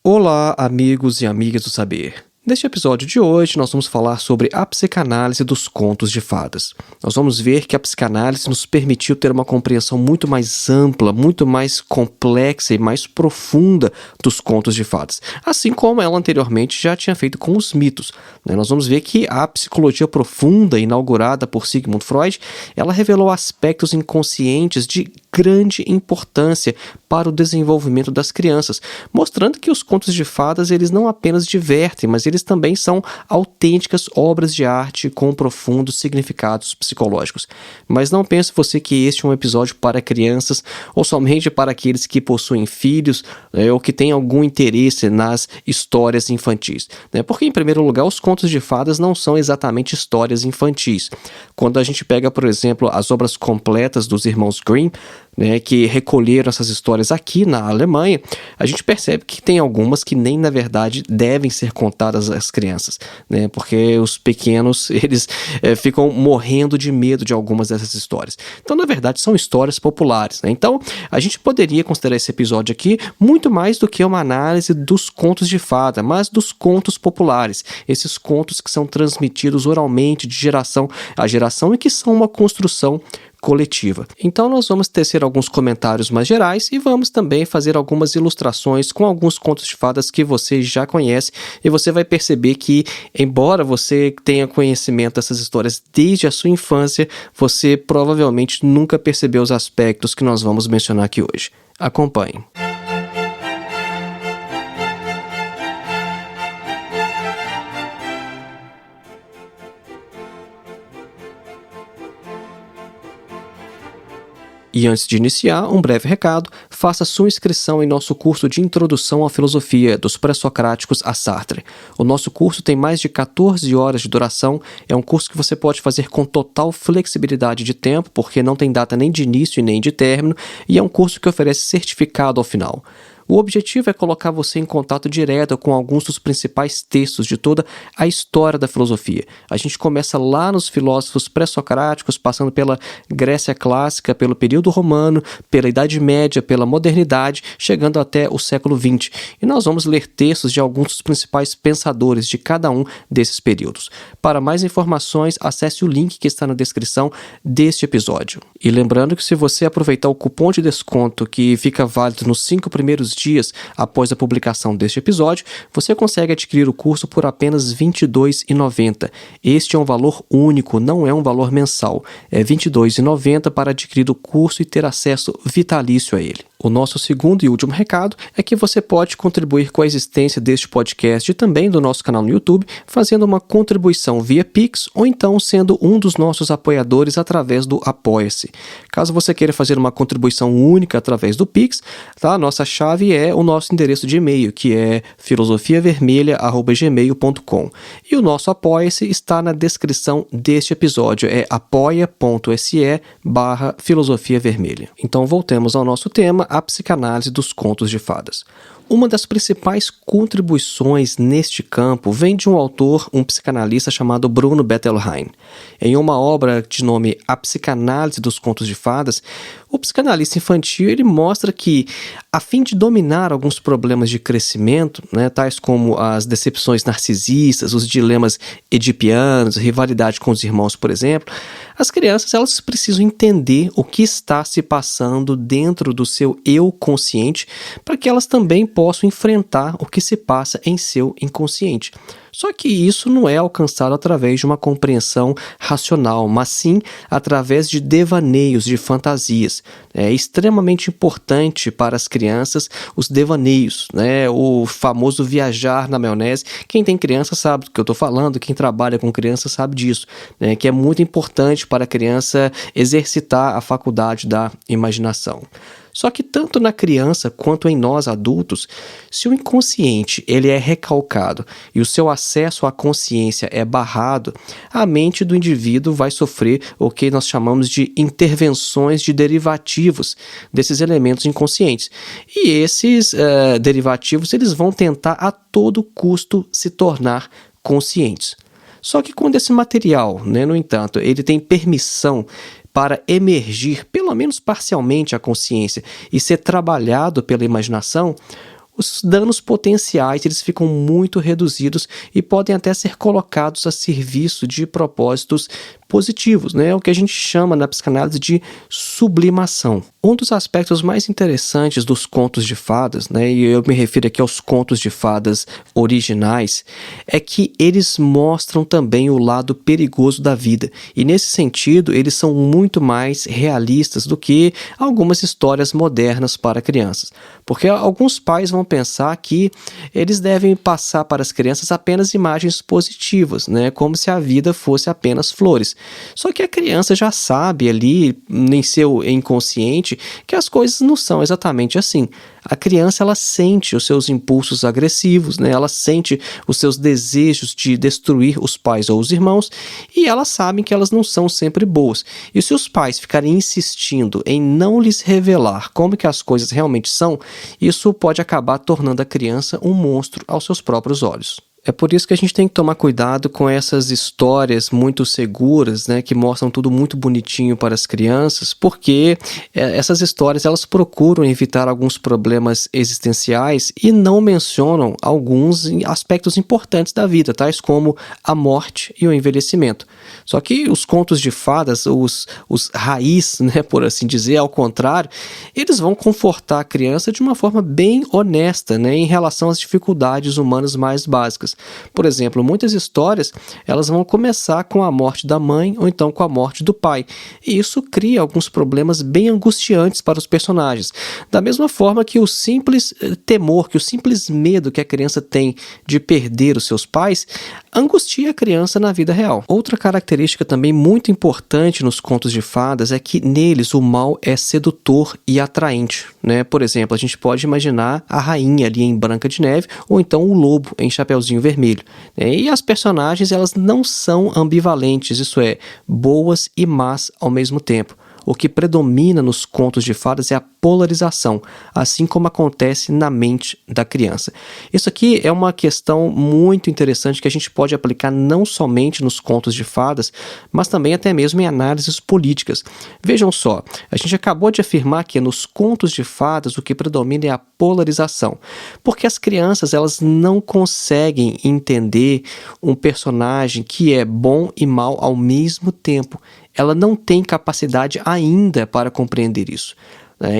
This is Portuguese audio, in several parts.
Olá, amigos e amigas do saber. Neste episódio de hoje, nós vamos falar sobre a psicanálise dos contos de fadas. Nós vamos ver que a psicanálise nos permitiu ter uma compreensão muito mais ampla, muito mais complexa e mais profunda dos contos de fadas, assim como ela anteriormente já tinha feito com os mitos. Nós vamos ver que a psicologia profunda, inaugurada por Sigmund Freud, ela revelou aspectos inconscientes de grande importância para o desenvolvimento das crianças, mostrando que os contos de fadas eles não apenas divertem, mas eles também são autênticas obras de arte com profundos significados psicológicos. Mas não pense você que este é um episódio para crianças ou somente para aqueles que possuem filhos ou que têm algum interesse nas histórias infantis. Porque, em primeiro lugar, os contos de fadas não são exatamente histórias infantis. Quando a gente pega, por exemplo, as obras completas dos irmãos Grimm, que recolheram essas histórias aqui na Alemanha, a gente percebe que tem algumas que nem, na verdade, devem ser contadas às crianças, porque os pequenos, eles ficam morrendo de medo de algumas dessas histórias. Então, na verdade, são histórias populares. Então, a gente poderia considerar esse episódio aqui muito mais do que uma análise dos contos de fada, mas dos contos populares, esses contos que são transmitidos oralmente de geração a geração e que são uma construção coletiva. Então nós vamos tecer alguns comentários mais gerais e vamos também fazer algumas ilustrações com alguns contos de fadas que você já conhece, e você vai perceber que, embora você tenha conhecimento dessas histórias desde a sua infância, você provavelmente nunca percebeu os aspectos que nós vamos mencionar aqui hoje. Acompanhe. E antes de iniciar, um breve recado: faça sua inscrição em nosso curso de Introdução à Filosofia, dos Pré-Socráticos a Sartre. O nosso curso tem mais de 14 horas de duração, é um curso que você pode fazer com total flexibilidade de tempo, porque não tem data nem de início e nem de término, e é um curso que oferece certificado ao final. O objetivo é colocar você em contato direto com alguns dos principais textos de toda a história da filosofia. A gente começa lá nos filósofos pré-socráticos, passando pela Grécia clássica, pelo período romano, pela Idade Média, pela modernidade, chegando até o século XX. E nós vamos ler textos de alguns dos principais pensadores de cada um desses períodos. Para mais informações, acesse o link que está na descrição deste episódio. E lembrando que se você aproveitar o cupom de desconto que fica válido nos 5 primeiros dias após a publicação deste episódio, você consegue adquirir o curso por apenas R$ 22,90. Este é um valor único, não é um valor mensal. É R$ 22,90 para adquirir o curso e ter acesso vitalício a ele. O nosso segundo e último recado é que você pode contribuir com a existência deste podcast e também do nosso canal no YouTube, fazendo uma contribuição via Pix ou então sendo um dos nossos apoiadores através do Apoia-se. Caso você queira fazer uma contribuição única através do Pix, a nossa chave é o nosso endereço de e-mail, que é filosofiavermelha@gmail.com. E o nosso Apoia-se está na descrição deste episódio, é apoia.se/filosofiavermelha. Então voltemos ao nosso tema, a psicanálise dos contos de fadas. Uma das principais contribuições neste campo vem de um autor, um psicanalista chamado Bruno Bettelheim. Em uma obra de nome A Psicanálise dos Contos de Fadas, o psicanalista infantil ele mostra que, a fim de dominar alguns problemas de crescimento, tais como as decepções narcisistas, os dilemas edipianos, rivalidade com os irmãos, por exemplo, as crianças elas precisam entender o que está se passando dentro do seu eu consciente para que elas também possam enfrentar o que se passa em seu inconsciente. Só que isso não é alcançado através de uma compreensão racional, mas sim através de devaneios, de fantasias. É extremamente importante para as crianças os devaneios, o famoso viajar na maionese. Quem tem criança sabe do que eu estou falando, quem trabalha com criança sabe disso, que é muito importante para a criança exercitar a faculdade da imaginação. Só que tanto na criança quanto em nós adultos, se o inconsciente ele é recalcado e o seu acesso à consciência é barrado, a mente do indivíduo vai sofrer o que nós chamamos de intervenções de derivativos desses elementos inconscientes. E esses derivativos eles vão tentar a todo custo se tornar conscientes. Só que quando esse material, no entanto, ele tem permissão para emergir, pelo menos parcialmente, a consciência e ser trabalhado pela imaginação, os danos potenciais eles ficam muito reduzidos e podem até ser colocados a serviço de propósitos positivos, né? O que a gente chama na psicanálise de sublimação. Um dos aspectos mais interessantes dos contos de fadas, né, e eu me refiro aqui aos contos de fadas originais, é que eles mostram também o lado perigoso da vida. E nesse sentido, eles são muito mais realistas do que algumas histórias modernas para crianças. Porque alguns pais vão pensar que eles devem passar para as crianças apenas imagens positivas, né, como se a vida fosse apenas flores. Só que a criança já sabe ali, em seu inconsciente, que as coisas não são exatamente assim. A criança, ela sente os seus impulsos agressivos, né? Ela sente os seus desejos de destruir os pais ou os irmãos, e elas sabem que elas não são sempre boas. E se os pais ficarem insistindo em não lhes revelar como que as coisas realmente são, isso pode acabar tornando a criança um monstro aos seus próprios olhos. É por isso que a gente tem que tomar cuidado com essas histórias muito seguras, né, que mostram tudo muito bonitinho para as crianças, porque essas histórias elas procuram evitar alguns problemas existenciais e não mencionam alguns aspectos importantes da vida, tais como a morte e o envelhecimento. Só que os contos de fadas, os raiz, né, por assim dizer, ao contrário, eles vão confortar a criança de uma forma bem honesta, né, em relação às dificuldades humanas mais básicas. Por exemplo, muitas histórias elas vão começar com a morte da mãe ou então com a morte do pai. E isso cria alguns problemas bem angustiantes para os personagens. Da mesma forma que o simples temor, que o simples medo que a criança tem de perder os seus pais, angustia a criança na vida real. Outra característica também muito importante nos contos de fadas é que neles o mal é sedutor e atraente, né? Por exemplo, a gente pode imaginar a rainha ali em Branca de Neve ou então o lobo em Chapeuzinho Vermelho. E as personagens elas não são ambivalentes, isso é, boas e más ao mesmo tempo. O que predomina nos contos de fadas é a polarização, assim como acontece na mente da criança. Isso aqui é uma questão muito interessante que a gente pode aplicar não somente nos contos de fadas, mas também até mesmo em análises políticas. Vejam só, a gente acabou de afirmar que nos contos de fadas o que predomina é a polarização, porque as crianças elas não conseguem entender um personagem que é bom e mal ao mesmo tempo. Ela não tem capacidade ainda para compreender isso.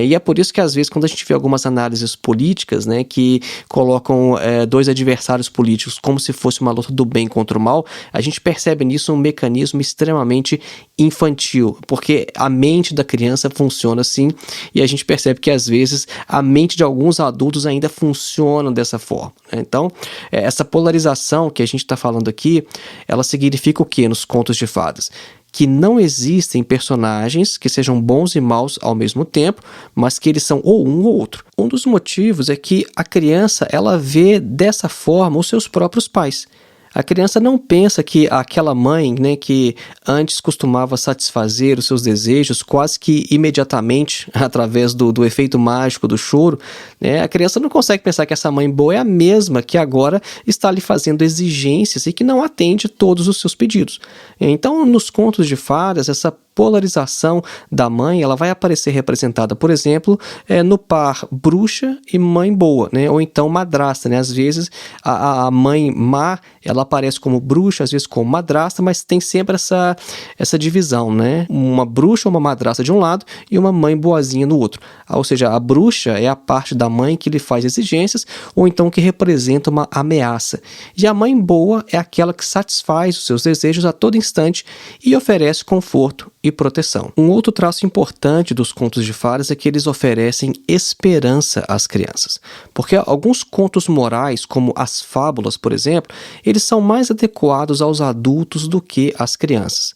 E é por isso que às vezes quando a gente vê algumas análises políticas, né, que colocam dois adversários políticos como se fosse uma luta do bem contra o mal, a gente percebe nisso um mecanismo extremamente infantil, porque a mente da criança funciona assim e a gente percebe que às vezes a mente de alguns adultos ainda funciona dessa forma. Então, essa polarização que a gente está falando aqui, ela significa o que nos contos de fadas? Que não existem personagens que sejam bons e maus ao mesmo tempo, mas que eles são ou um ou outro. Um dos motivos é que a criança ela vê dessa forma os seus próprios pais. A criança não pensa que aquela mãe, né, que antes costumava satisfazer os seus desejos quase que imediatamente, através do efeito mágico do choro, né, a criança não consegue pensar que essa mãe boa é a mesma que agora está lhe fazendo exigências e que não atende todos os seus pedidos. Então, nos contos de fadas, essa polarização da mãe, ela vai aparecer representada, por exemplo, no par bruxa e mãe boa, né? Ou então madrasta, né? Às vezes a mãe má, ela aparece como bruxa, às vezes como madrasta, mas tem sempre essa divisão, né? Uma bruxa ou uma madrasta de um lado e uma mãe boazinha no outro. Ou seja, a bruxa é a parte da mãe que lhe faz exigências ou então que representa uma ameaça. E a mãe boa é aquela que satisfaz os seus desejos a todo instante e oferece conforto e proteção. Um outro traço importante dos contos de fadas é que eles oferecem esperança às crianças. Porque alguns contos morais, como as fábulas, por exemplo, eles são mais adequados aos adultos do que às crianças.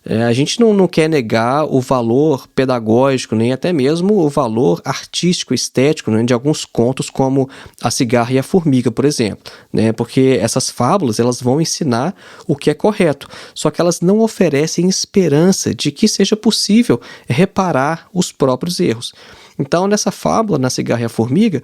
A gente não quer negar o valor pedagógico, nem até mesmo o valor artístico, estético, né, de alguns contos como A Cigarra e a Formiga, por exemplo, né, porque essas fábulas elas vão ensinar o que é correto, só que elas não oferecem esperança de que seja possível reparar os próprios erros. Então, nessa fábula, na Cigarra e a Formiga,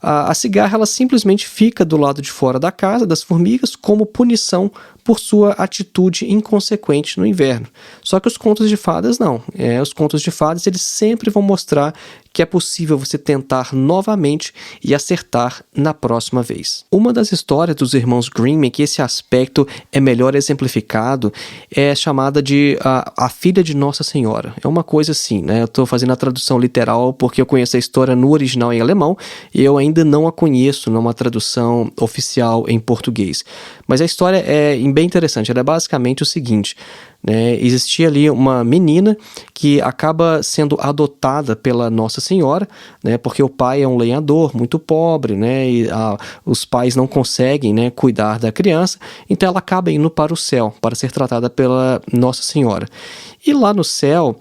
a cigarra ela simplesmente fica do lado de fora da casa das formigas como punição por sua atitude inconsequente no inverno. Só que os contos de fadas não. Os contos de fadas eles sempre vão mostrar que é possível você tentar novamente e acertar na próxima vez. Uma das histórias dos irmãos Grimm em que esse aspecto é melhor exemplificado é chamada de a Filha de Nossa Senhora. É uma coisa assim, né? Eu estou fazendo a tradução literal porque eu conheço a história no original em alemão e eu ainda não a conheço numa tradução oficial em português. Mas a história é bem interessante. Ela é basicamente o seguinte, né? Existia ali uma menina que acaba sendo adotada pela Nossa Senhora, né? Porque o pai é um lenhador muito pobre, né? E os pais não conseguem, né, cuidar da criança, então ela acaba indo para o céu para ser tratada pela Nossa Senhora. E lá no céu,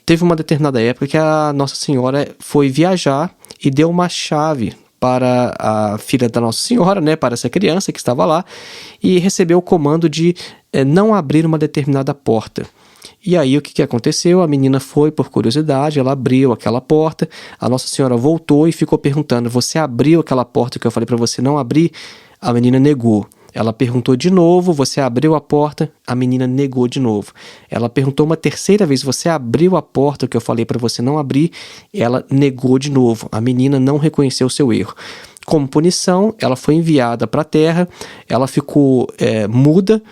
teve uma determinada época que a Nossa Senhora foi viajar e deu uma chave para a filha da Nossa Senhora, né, para essa criança que estava lá, e recebeu o comando de não abrir uma determinada porta. E aí o que aconteceu? A menina foi por curiosidade, ela abriu aquela porta, a Nossa Senhora voltou e ficou perguntando: você abriu aquela porta que eu falei para você não abrir? A menina negou. Ela perguntou de novo: você abriu a porta? A menina negou de novo. Ela perguntou uma terceira vez: você abriu a porta que eu falei para você não abrir? Ela negou de novo. A menina não reconheceu o seu erro. Como punição, ela foi enviada para a terra, ela ficou muda,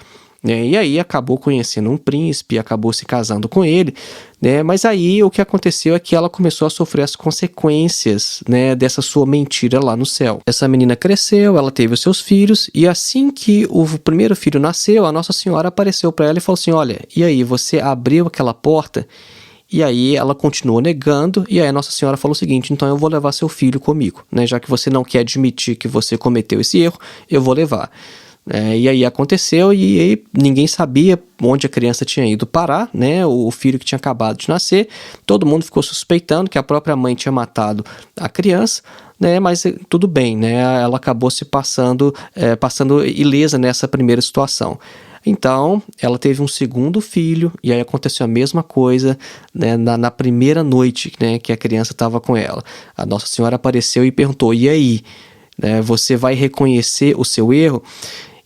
né? E aí acabou conhecendo um príncipe, acabou se casando com ele, né? Mas aí o que aconteceu é que ela começou a sofrer as consequências, né, dessa sua mentira lá no céu. Essa menina cresceu, ela teve os seus filhos, e assim que o primeiro filho nasceu, a Nossa Senhora apareceu para ela e falou assim: olha, e aí, você abriu aquela porta? E aí ela continuou negando, e aí a Nossa Senhora falou o seguinte: então eu vou levar seu filho comigo, né? Já que você não quer admitir que você cometeu esse erro, eu vou levar. E aí aconteceu, e aí ninguém sabia onde a criança tinha ido parar, né? O filho que tinha acabado de nascer, todo mundo ficou suspeitando que a própria mãe tinha matado a criança, né? Mas tudo bem, né? Ela acabou se passando ilesa nessa primeira situação. Então, ela teve um segundo filho, e aí aconteceu a mesma coisa, né, na primeira noite, né, que a criança estava com ela. A Nossa Senhora apareceu e perguntou: e aí, né, você vai reconhecer o seu erro?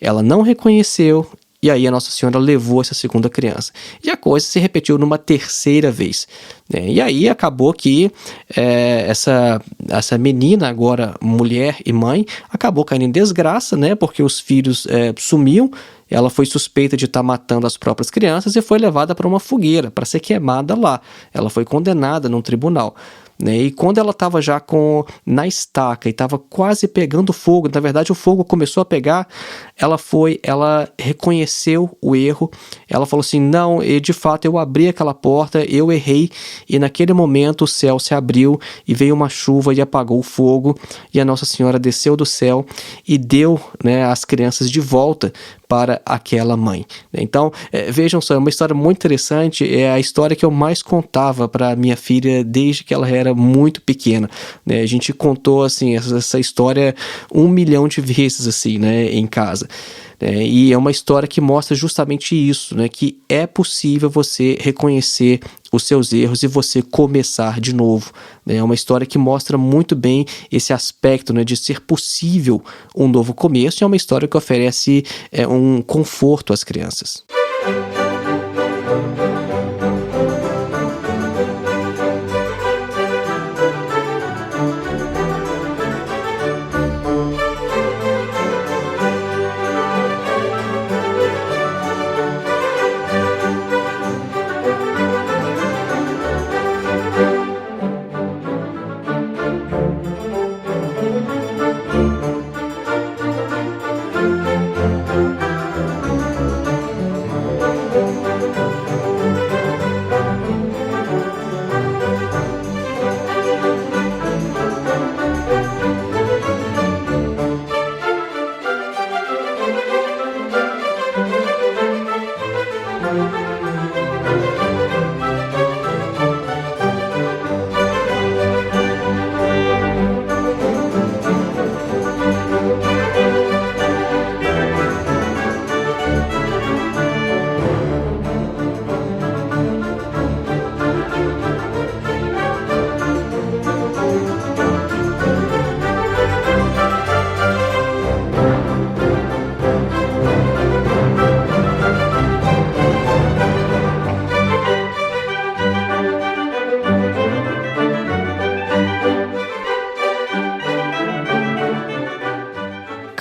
Ela não reconheceu, e aí a Nossa Senhora levou essa segunda criança. E a coisa se repetiu numa terceira vez, né? E aí acabou que essa menina, agora mulher e mãe, acabou caindo em desgraça, né? Porque os filhos sumiam. Ela foi suspeita de estar matando as próprias crianças e foi levada para uma fogueira, para ser queimada lá. Ela foi condenada num tribunal, né? E quando ela estava já na estaca e estava quase pegando fogo, na verdade o fogo começou a pegar, ela reconheceu o erro, ela falou assim: não, de fato eu abri aquela porta, eu errei, e naquele momento o céu se abriu e veio uma chuva e apagou o fogo, e a Nossa Senhora desceu do céu e deu, né, as crianças de volta para aquela mãe. Então, vejam só, é uma história muito interessante, é a história que eu mais contava para minha filha desde que ela era muito pequena, né? A gente contou assim, essa história 1 milhão de vezes assim, né, em casa. E é uma história que mostra justamente isso, né, que é possível você reconhecer os seus erros e você começar de novo, né? É uma história que mostra muito bem esse aspecto, né, de ser possível um novo começo, e é uma história que oferece um conforto às crianças.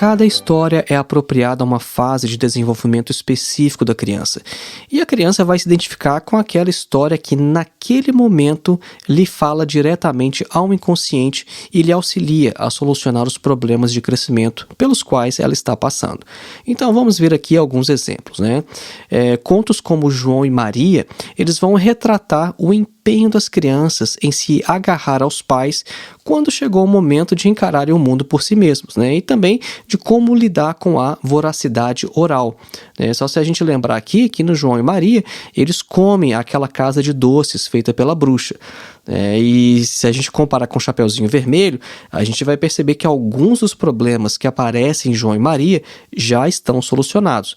Cada história é apropriada a uma fase de desenvolvimento específico da criança. E a criança vai se identificar com aquela história que, naquele momento, lhe fala diretamente ao inconsciente e lhe auxilia a solucionar os problemas de crescimento pelos quais ela está passando. Então, vamos ver aqui alguns exemplos, né? Contos como João e Maria, eles vão retratar o empenho das crianças em se agarrar aos pais quando chegou o momento de encararem o mundo por si mesmos, né? E também de como lidar com a voracidade oral. Só se a gente lembrar aqui que no João e Maria, eles comem aquela casa de doces feita pela bruxa. E se a gente comparar com o Chapeuzinho Vermelho, a gente vai perceber que alguns dos problemas que aparecem em João e Maria já estão solucionados.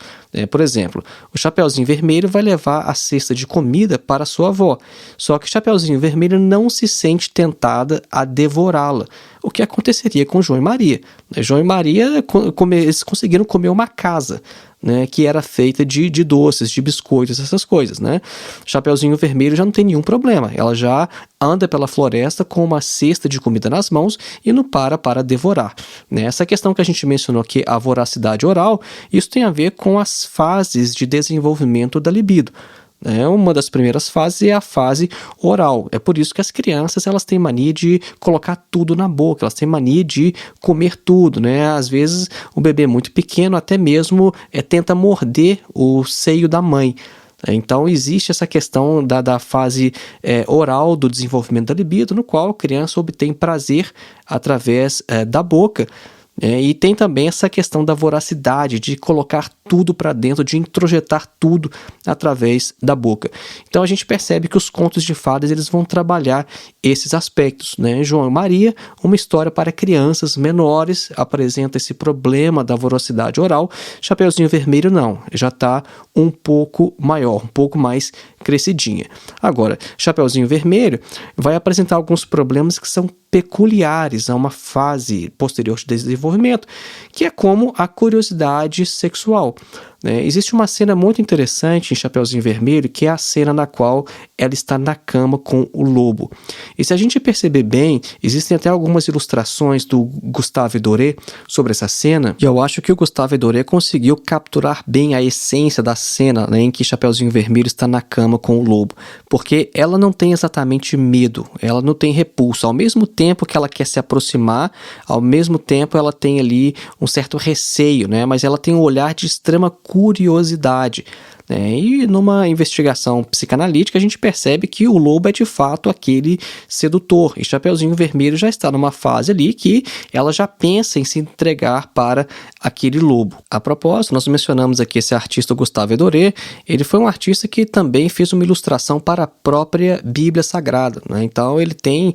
Por exemplo, o Chapeuzinho Vermelho vai levar a cesta de comida para sua avó, só que o Chapeuzinho Vermelho não se sente tentada a devorá-la, o que aconteceria com João e Maria. João e Maria, eles conseguiram comer uma casa, né, que era feita de doces, de biscoitos, essas coisas, né? Chapeuzinho Vermelho já não tem nenhum problema. Ela já anda pela floresta com uma cesta de comida nas mãos e não para devorar. Essa questão que a gente mencionou aqui, a voracidade oral, isso tem a ver com as fases de desenvolvimento da libido. Uma das primeiras fases é a fase oral. É por isso que as crianças, elas têm mania de colocar tudo na boca, elas têm mania de comer tudo, né? Às vezes o bebê muito pequeno até mesmo tenta morder o seio da mãe. Então existe essa questão da fase oral do desenvolvimento da libido, no qual a criança obtém prazer através da boca. E tem também essa questão da voracidade, de colocar tudo para dentro, de introjetar tudo através da boca. Então a gente percebe que os contos de fadas, eles vão trabalhar esses aspectos, né? João e Maria, uma história para crianças menores, apresenta esse problema da voracidade oral. Chapeuzinho Vermelho não, já está um pouco maior, um pouco mais crescidinha. Agora, Chapeuzinho Vermelho vai apresentar alguns problemas que são peculiares a uma fase posterior de desenvolvimento, que é como a curiosidade sexual. Existe uma cena muito interessante em Chapeuzinho Vermelho, que é a cena na qual ela está na cama com o lobo. E se a gente perceber bem, existem até algumas ilustrações do Gustave Doré sobre essa cena, e eu acho que o Gustave Doré conseguiu capturar bem a essência da cena, em que Chapeuzinho Vermelho está na cama com o lobo, porque ela não tem exatamente medo, ela não tem repulso. Ao mesmo tempo que ela quer se aproximar, ao mesmo tempo ela tem ali um certo receio, mas ela tem um olhar de extrema curiosidade. E numa investigação psicanalítica a gente percebe que o lobo é de fato aquele sedutor, e Chapeuzinho Vermelho já está numa fase ali que ela já pensa em se entregar para aquele lobo. A propósito, nós mencionamos aqui esse artista Gustave Doré. Ele foi um artista que também fez uma ilustração para a própria Bíblia Sagrada, Então ele tem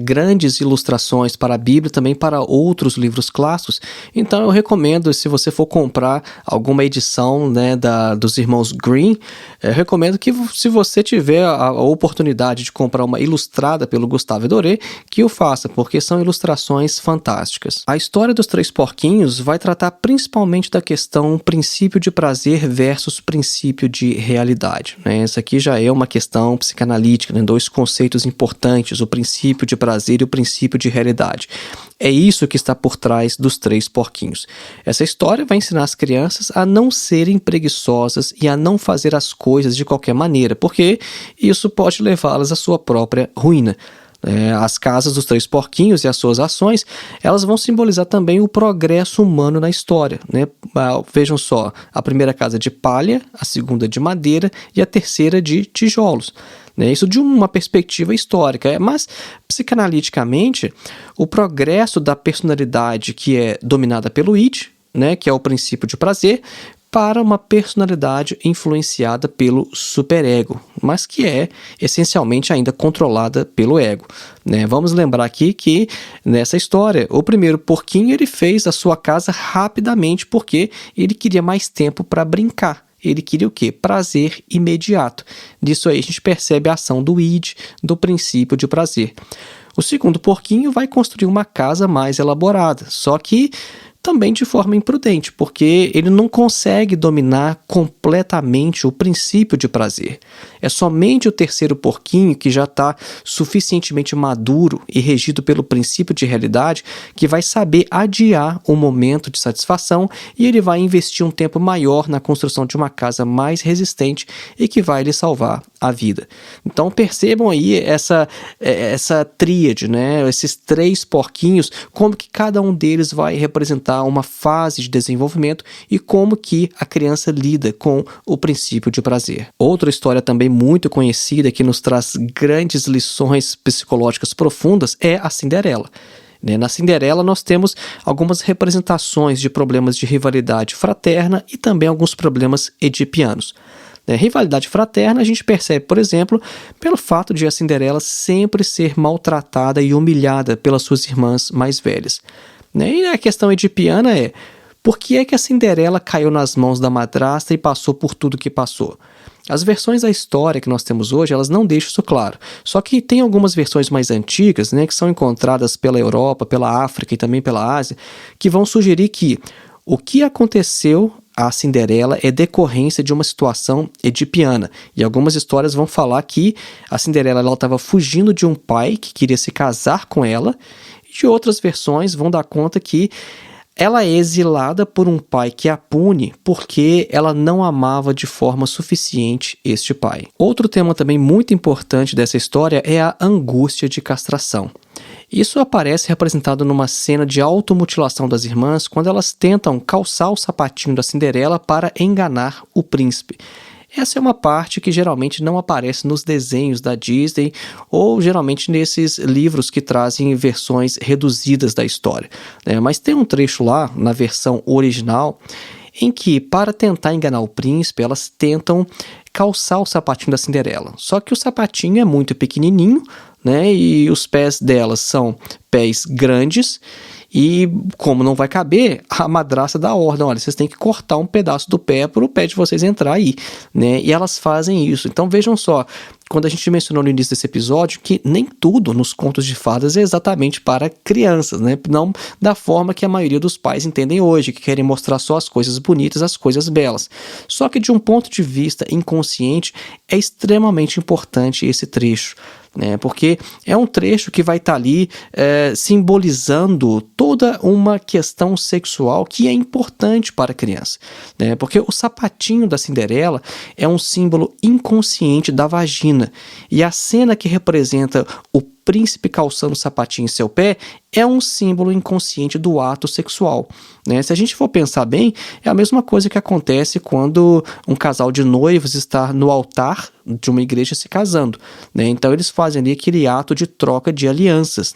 grandes ilustrações para a Bíblia, também para outros livros clássicos. Então eu recomendo, se você for comprar alguma edição dos irmãos Green, eu recomendo que, se você tiver a oportunidade de comprar uma ilustrada pelo Gustave Doré, que o faça, porque são ilustrações fantásticas. A história dos Três Porquinhos vai tratar principalmente da questão princípio de prazer versus princípio de realidade. Essa aqui já é uma questão psicanalítica, dois conceitos importantes, o princípio de prazer e o princípio de realidade. É isso que está por trás dos Três Porquinhos. Essa história vai ensinar as crianças a não serem preguiçosas e a não fazer as coisas de qualquer maneira, porque isso pode levá-las à sua própria ruína. As casas dos Três Porquinhos e as suas ações, elas vão simbolizar também o progresso humano na história. Vejam só, a primeira casa de palha, a segunda de madeira e a terceira de tijolos. Isso de uma perspectiva histórica, mas psicanaliticamente, o progresso da personalidade que é dominada pelo id, que é o princípio de prazer, para uma personalidade influenciada pelo superego, mas que é essencialmente ainda controlada pelo ego. Vamos lembrar aqui que nessa história, o primeiro porquinho ele fez a sua casa rapidamente porque ele queria mais tempo para brincar. Ele queria o quê? Prazer imediato. Disso aí a gente percebe a ação do id, do princípio de prazer. O segundo porquinho vai construir uma casa mais elaborada, só que também de forma imprudente, porque ele não consegue dominar completamente o princípio de prazer. É somente o terceiro porquinho, que já está suficientemente maduro e regido pelo princípio de realidade, que vai saber adiar o momento de satisfação, e ele vai investir um tempo maior na construção de uma casa mais resistente e que vai lhe salvar a vida. Então percebam aí essa tríade, né? Esses três porquinhos, como que cada um deles vai representar uma fase de desenvolvimento e como que a criança lida com o princípio de prazer. Outra história também muito conhecida que nos traz grandes lições psicológicas profundas é a Cinderela. Na Cinderela nós temos algumas representações de problemas de rivalidade fraterna e também alguns problemas edipianos. Rivalidade fraterna a gente percebe, por exemplo, pelo fato de a Cinderela sempre ser maltratada e humilhada pelas suas irmãs mais velhas. E a questão edipiana é: por que é que a Cinderela caiu nas mãos da madrasta e passou por tudo que passou? As versões da história que nós temos hoje, elas não deixam isso claro. Só que tem algumas versões mais antigas, que são encontradas pela Europa, pela África e também pela Ásia, que vão sugerir que o que aconteceu à Cinderela é decorrência de uma situação edipiana. E algumas histórias vão falar que a Cinderela estava fugindo de um pai que queria se casar com ela, e outras versões vão dar conta que ela é exilada por um pai que a pune porque ela não amava de forma suficiente este pai. Outro tema também muito importante dessa história é a angústia de castração. Isso aparece representado numa cena de automutilação das irmãs quando elas tentam calçar o sapatinho da Cinderela para enganar o príncipe. Essa é uma parte que geralmente não aparece nos desenhos da Disney ou geralmente nesses livros que trazem versões reduzidas da história. Mas tem um trecho lá, na versão original, em que, para tentar enganar o príncipe, elas tentam calçar o sapatinho da Cinderela. Só que o sapatinho é muito pequenininho, e os pés delas são pés grandes, e como não vai caber, a madrasta dá a ordem: olha, vocês têm que cortar um pedaço do pé para o pé de vocês entrar aí, E elas fazem isso. Então vejam só, quando a gente mencionou no início desse episódio que nem tudo nos contos de fadas é exatamente para crianças, Não da forma que a maioria dos pais entendem hoje, que querem mostrar só as coisas bonitas, as coisas belas. Só que de um ponto de vista inconsciente, é extremamente importante esse trecho. Porque é um trecho que vai estar ali simbolizando toda uma questão sexual que é importante para a criança. Porque o sapatinho da Cinderela é um símbolo inconsciente da vagina, e a cena que representa o príncipe calçando o sapatinho em seu pé é um símbolo inconsciente do ato sexual. Se a gente for pensar bem, é a mesma coisa que acontece quando um casal de noivos está no altar de uma igreja se casando. Então eles fazem ali aquele ato de troca de alianças.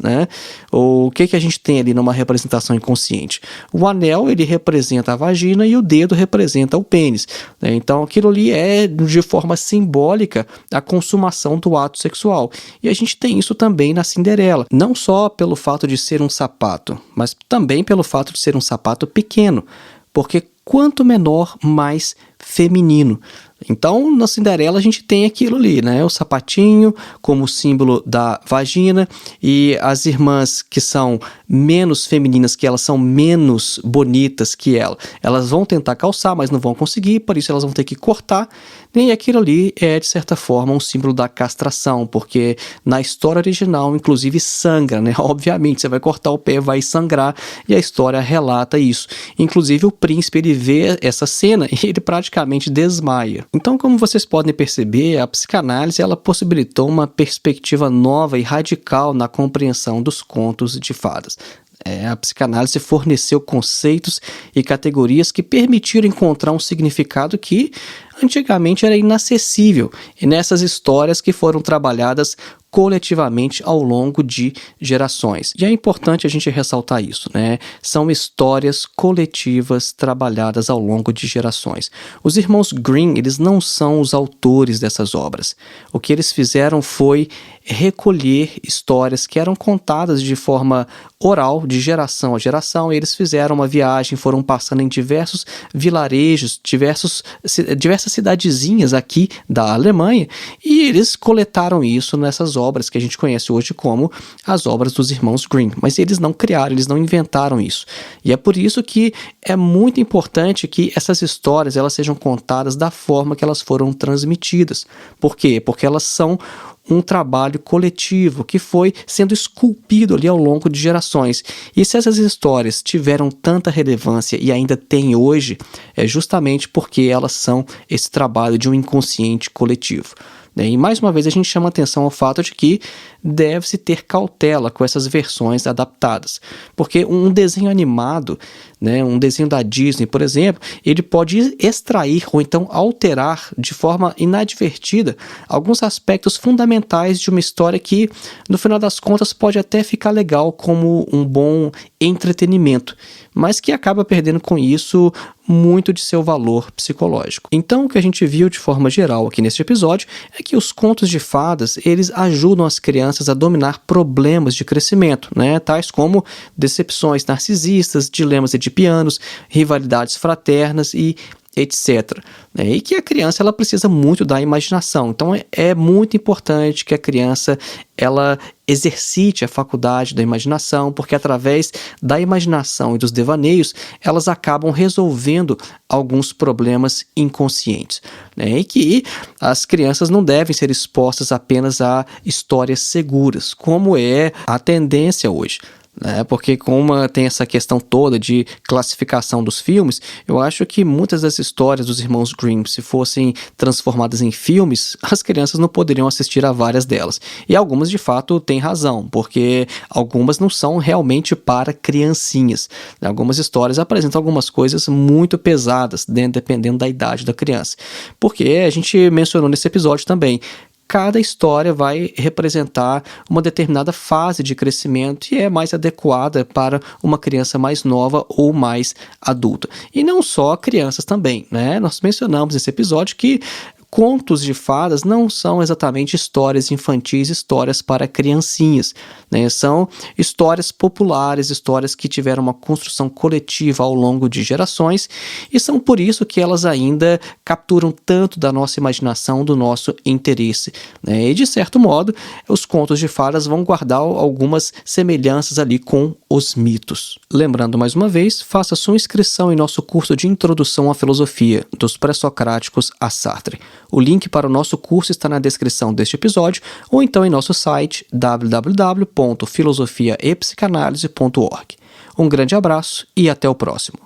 O que a gente tem ali numa representação inconsciente? O anel, ele representa a vagina e o dedo representa o pênis. Então aquilo ali é, de forma simbólica, a consumação do ato sexual. E a gente tem isso também na Cinderela. Não só pelo fato de ser um sapato, mas também pelo fato de ser um sapato pequeno. Porque quanto menor, mais feminino. Então, na Cinderela a gente tem aquilo ali, o sapatinho como símbolo da vagina, e as irmãs que são menos femininas que ela, são menos bonitas que ela. Elas vão tentar calçar, mas não vão conseguir, por isso elas vão ter que cortar, e aquilo ali é, de certa forma, um símbolo da castração, porque na história original, inclusive, sangra, Obviamente, você vai cortar o pé, vai sangrar, e a história relata isso. Inclusive, o príncipe, ele vê essa cena e ele praticamente desmaia. Então, como vocês podem perceber, a psicanálise ela possibilitou uma perspectiva nova e radical na compreensão dos contos de fadas. A psicanálise forneceu conceitos e categorias que permitiram encontrar um significado que antigamente era inacessível, e nessas histórias que foram trabalhadas coletivamente ao longo de gerações. E é importante a gente ressaltar isso, São histórias coletivas trabalhadas ao longo de gerações. Os irmãos Grimm, eles não são os autores dessas obras. O que eles fizeram foi recolher histórias que eram contadas de forma oral, de geração a geração, e eles fizeram uma viagem, foram passando em diversos vilarejos, diversas nessas cidadezinhas aqui da Alemanha, e eles coletaram isso nessas obras que a gente conhece hoje como as obras dos irmãos Grimm. Mas eles não criaram, eles não inventaram isso. E é por isso que é muito importante que essas histórias elas sejam contadas da forma que elas foram transmitidas. Por quê? Porque elas são um trabalho coletivo que foi sendo esculpido ali ao longo de gerações. E se essas histórias tiveram tanta relevância e ainda têm hoje, é justamente porque elas são esse trabalho de um inconsciente coletivo. E mais uma vez a gente chama atenção ao fato de que deve-se ter cautela com essas versões adaptadas, porque um desenho animado, um desenho da Disney, por exemplo, ele pode extrair ou então alterar de forma inadvertida alguns aspectos fundamentais de uma história que, no final das contas, pode até ficar legal como um bom entretenimento, mas que acaba perdendo com isso muito de seu valor psicológico. Então, o que a gente viu de forma geral aqui neste episódio é que os contos de fadas, eles ajudam as crianças a dominar problemas de crescimento, tais como decepções narcisistas, dilemas edipianos, rivalidades fraternas e etc. E que a criança ela precisa muito da imaginação. Então é muito importante que a criança ela exercite a faculdade da imaginação, porque através da imaginação e dos devaneios elas acabam resolvendo alguns problemas inconscientes. E que as crianças não devem ser expostas apenas a histórias seguras, como é a tendência hoje. Porque como tem essa questão toda de classificação dos filmes, eu acho que muitas das histórias dos irmãos Grimm, se fossem transformadas em filmes, as crianças não poderiam assistir a várias delas. E algumas de fato têm razão, porque algumas não são realmente para criancinhas. Algumas histórias apresentam algumas coisas muito pesadas, dependendo da idade da criança. Porque a gente mencionou nesse episódio também, cada história vai representar uma determinada fase de crescimento e é mais adequada para uma criança mais nova ou mais adulta. E não só crianças também, Nós mencionamos nesse episódio que contos de fadas não são exatamente histórias infantis, histórias para criancinhas, São histórias populares, histórias que tiveram uma construção coletiva ao longo de gerações e são por isso que elas ainda capturam tanto da nossa imaginação, do nosso interesse, E de certo modo, os contos de fadas vão guardar algumas semelhanças ali com os mitos. Lembrando mais uma vez, faça sua inscrição em nosso curso de Introdução à Filosofia, dos Pré-Socráticos a Sartre. O link para o nosso curso está na descrição deste episódio ou então em nosso site www.filosofiaepsicanalise.org. Um grande abraço e até o próximo.